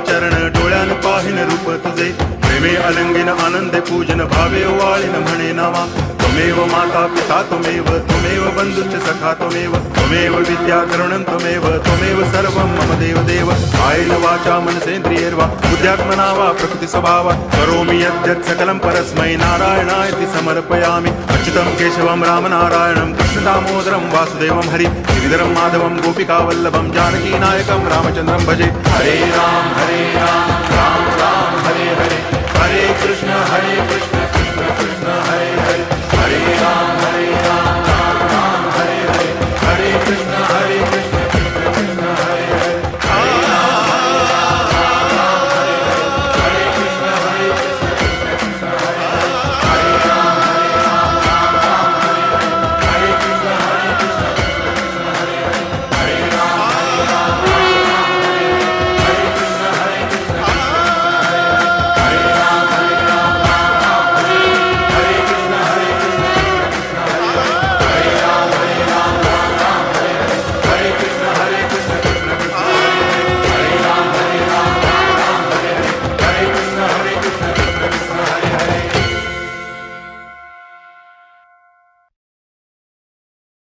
चरण डोळ्यान पाहिन रूप तुझे प्रेमे अलंगिन आनंदे पूजन भावे वाळीन म्हणे नावा त्वमेव माता पिता त्वमेव बंधुश्च सखा त्वमेव विद्या करुणं त्वमेव सर्वं मम देव कायेन वाचा मनसेन्द्रियैर्वा बुद्ध्यात्मना वा प्रकृति स्वभावा करोमि यद्यत् सकलं परस्मै नारायणायति समर्पयामि अच्युतं केशवं रामनारायणं कृष्णदामोदरं वासुदेवं हरि गिरिधरं माधवं गोपिकावल्लभं जानकीनायकं रामचन्द्रं भजे हरे राम राम राम हरे हरे हरे कृष्ण कृष्ण कृष्ण